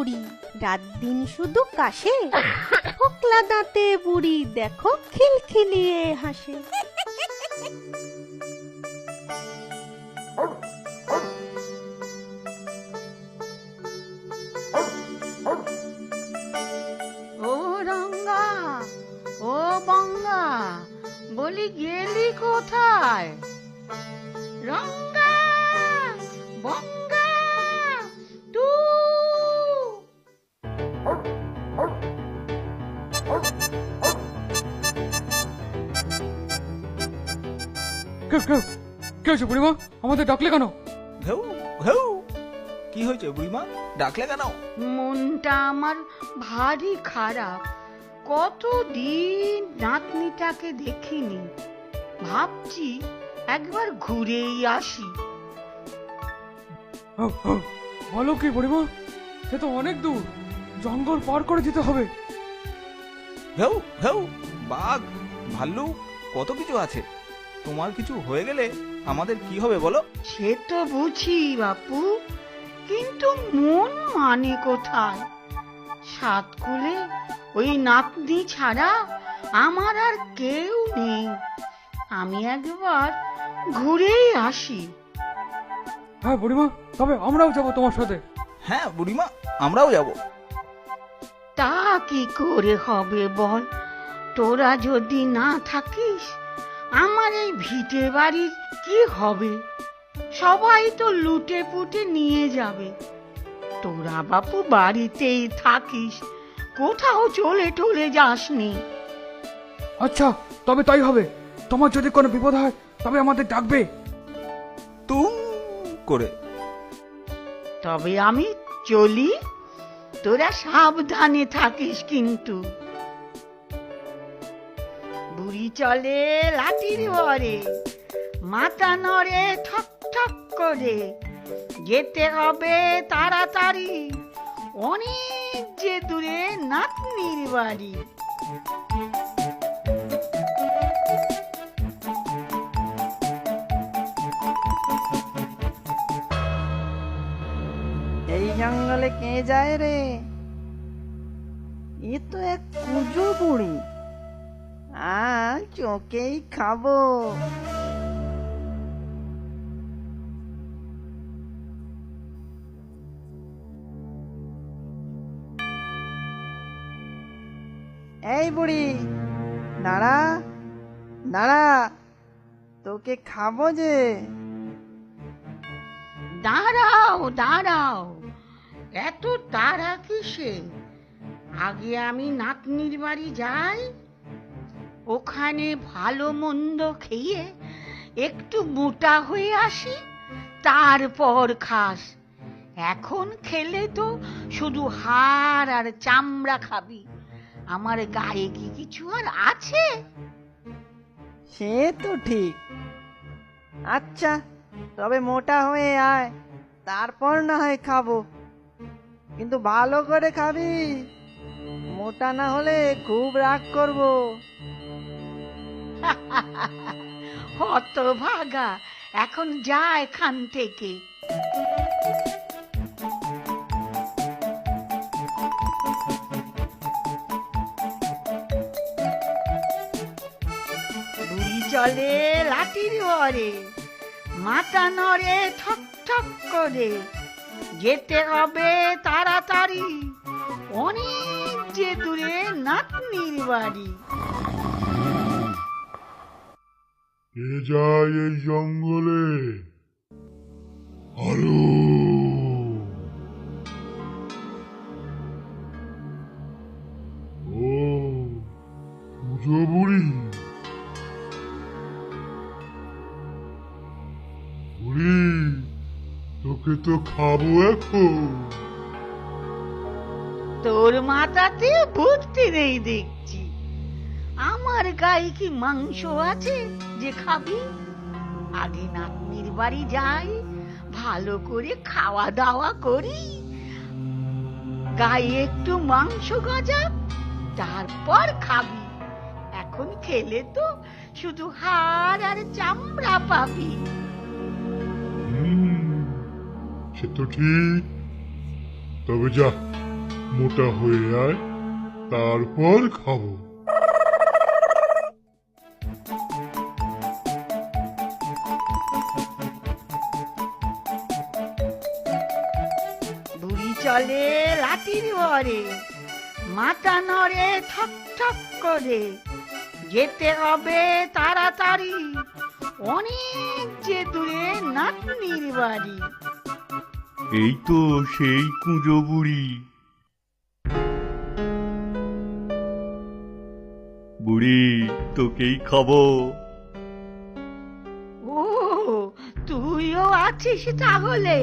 বুড়ি, রাত দিন শুধু কাশে, ফোকলা দাঁতে বুড়ি দেখো খিলখিলিয়ে হাসে। ও রঙ্গা, ও বঙ্গা, বলি গেলি কোথায়? রঙ্গা, বঙ্গা, তু কে হয়েছে বুড়িমা? আমাদের ডাকলে কেন? ঘেউ ঘেউ, কি হয়েছে বুড়িমা, ডাকলে কেন? মনটা আমার ভারী খারাপ। কতদিন নাতনিটাকে দেখিনি, ভাবছি একবার ঘুরেই আসি। বলো কি বুড়িমা? সে তো অনেক দূর, জঙ্গল পার করে যেতে হবে। ঘেউ ঘেউ, বাঘ ভাল্লুক কত কিছু আছে। তোমার কিছু হয়ে গেলে আমাদের কি হবে বলো? সে তো বুঝি বাপু, কিন্তু মন মানে কোথায়? সাতকুলে ওই নাতনি ছাড়া আমার আর কেউ নেই। আমি একবার ঘুরেই আসি। হ্যাঁ বুড়িমা, তবে আমরাও যাবো তোমার সাথে। হ্যাঁ বুড়িমা, আমরাও যাব। তা কি করে হবে বল? তোরা যদি না থাকিস, আমার এই ভিটে বাড়ির কি হবে? সবাই তো লুটে পুটে নিয়ে যাবে। তোরা বাপু বাড়িতেই থাকিস, কোথাও চলে টলে যাসনি। আচ্ছা, তবে তাই হবে। তোমার যদি কোনো বিপদ হয় তবে আমাদের ডাকবে। তুম করে। তবে আমি চলি, তোরা সাবধানে থাকিস কিন্তু। বুড়ি চলে লাঠির ভরে, মাথা নড়ে ঠক ঠক করে। যেতে হবে তাড়াতাড়ি, অনেক যে দূরে নাতনির বাড়ি। এই জঙ্গলে কে যায় রে? এ তো এক কুজো বুড়ি, চোখেই খাবো। এই বুড়ি, দাঁড়া দাঁড়া, তোকে খাবো যে। দাঁড়াও দাঁড়াও, এত তাড়া কিসে? আগে আমি নাতনির বাড়ি যাই, ওখানে ভালো মন্দ খেয়ে একটু মোটা হয়ে আসি, তারপর খাস। এখন খেলে তো শুধু হাড় আর চামড়া খাবি। আমার গায়ে কি কিছু আর আছে? সে তো ঠিক। আচ্ছা, তবে মোটা হয়ে আয়, তারপর না হয় খাবো, কিন্তু ভালো করে খাবি। মোটা না হলে খুব রাগ করবো। হতভাগা, এখন যা এখান থেকে। বুড়ি চলে লাঠির ভরে, মাথা নড়ে ঠক ঠক করে। যেতে হবে তাড়াতাড়ি, অনেক যে দূরে নাতনির বাড়ি। কে যায় এই জঙ্গলে? আলো, ও পুজো বুড়ি, বুড়ি তোকে তো খাবো এখন। তোর মাথাতে বুদ্ধি নেই দেখছি। আমার গায়ে কি মাংস আছে যে খাবি? আগে নাতনির বাড়ি যাই, ভালো করে খাওয়া দাওয়া করি, গায়ে একটু মাংস গজাক, তারপর খাবি। এখন খেলে তো শুধু হাড় আর চামড়া পাবি। সে তো ঠিক, তবে যা, মোটা হয়ে আয়, তারপর খাবো। বুড়ি চলে লাঠির ভরে, মাথা নড়ে ঠক ঠক করে, যেতে হবে তাড়াতাড়ি, অনেক যে দূরে নাতনির বাড়ি। এই তো সেই কুঁজো বুড়ি। বুড়ি, তোকেই খাবো। ও, তুইও আছিস তাহলে?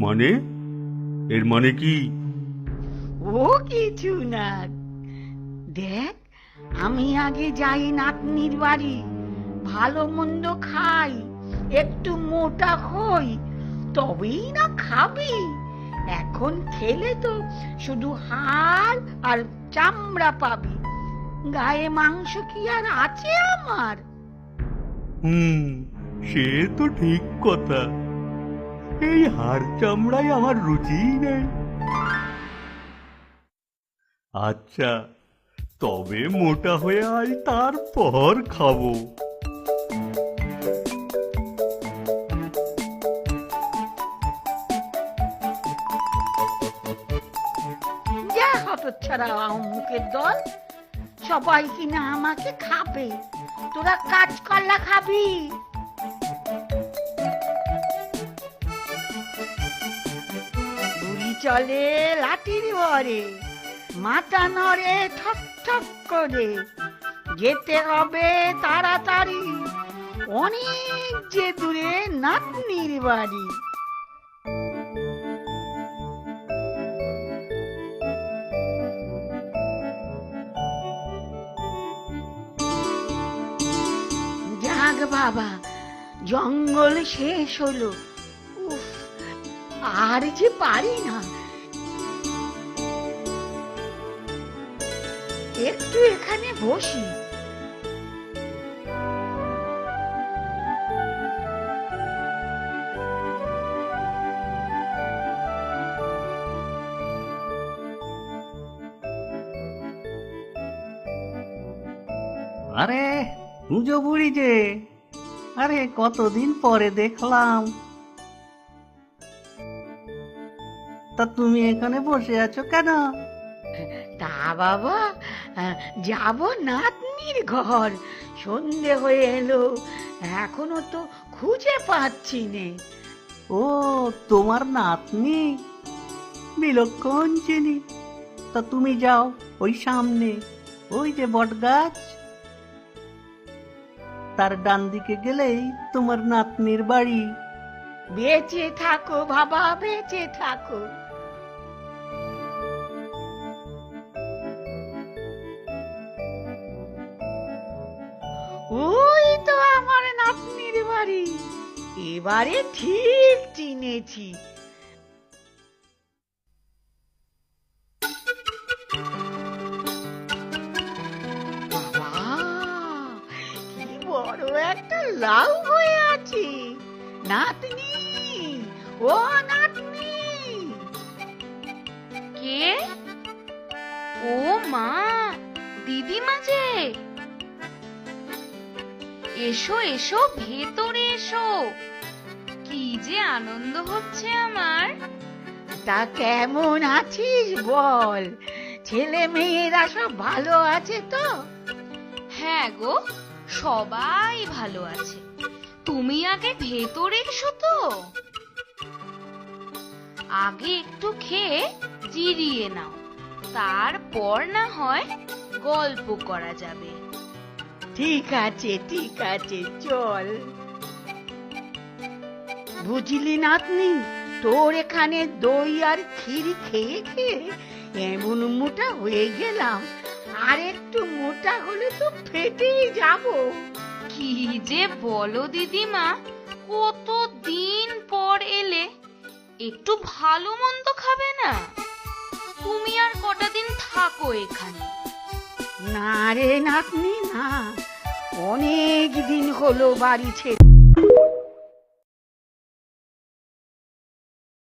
মানে? এর মানে কি? ও কিছু না। দেখ, আমি আগে যাই নাতনির বাড়ি, ভালো মন্দ খাই, একটু মোটা হই, তবেই না খাবি। এখন খেলে তো শুধু হাড় আর চামড়া পাবি, গায়ে মাংস কি আর আছে আমার? সে তো ঠিক কথা। এই হাড় চামড়ায় আমার রুচিই নেই। আচ্ছা, তবে মোটা হয়ে আয়, তারপর খাবো। যা হতচ্ছাড়া মুখের দল, সবাই কিনা আমাকে খাবে, তোরা কাজ কল্লা খাবি। বুড়ি চলে লাঠির ভরে, মাথা নড়ে ঠক ঠক করে, যেতে হবে তাড়াতাড়ি, অনেক যে দূরে নাতনির বাড়ি। যাক বাবা, জঙ্গল শেষ হলো। উফ, আর যে পারি না, একটু এখানে বসি। আরে কুঁজো বুড়ি যে, আরে কতদিন পরে দেখলাম। তা তুমি এখানে বসে আছো কেন? তা বাবা, যাব নাতনির ঘর, সন্ধে হয়ে এলো, এখনো তো খুঁজে পাচ্ছি নে। ও, তোমার নাতনি? বিলক্ষণ চিনি। তা তুমি যাও ওই সামনে, ওই যে বট গাছ, তার ডান দিকে গেলেই তোমার নাতনির বাড়ি। বেঁচে থাকো বাবা, বেঁচে থাকো। ওই তো আমার নাতনির বাড়ি, এবারে ঠিক চিনেছি। বাবা, কি বড় একটা লাউ হয়ে আছে। নাতনি, ও নাতনি। কে? ও মা, দিদিমা যে। এসো এসো, ভেতরে এসো। কি যে আনন্দ হচ্ছে আমার। তা কেমন আছিস বল? ছেলে মেয়েরা সব ভালো আছে তো? হ্যাঁ গো, সবাই ভালো আছে। তুমি আগে ভেতরে এসো তো, আগে একটু খেয়ে জিরিয়ে নাও, তারপর না হয় গল্প করা যাবে। ঠিক আছে, ঠিক আছে, চল। বুঝলি নাতনি, তোর এখানে দই আর ক্ষীর খেয়ে খেয়ে এমন মোটা হয়ে গেলাম, আর একটু মোটা হলে তো ফেটেই যাব। কি যে বলো দিদিমা, কত দিন পর এলে, একটু ভালো মন্দ খাবে না? তুমি আর কটা দিন থাকো এখানে। না রে নাতনি, না, অনেক দিন হলো বাড়ি ছেড়ে।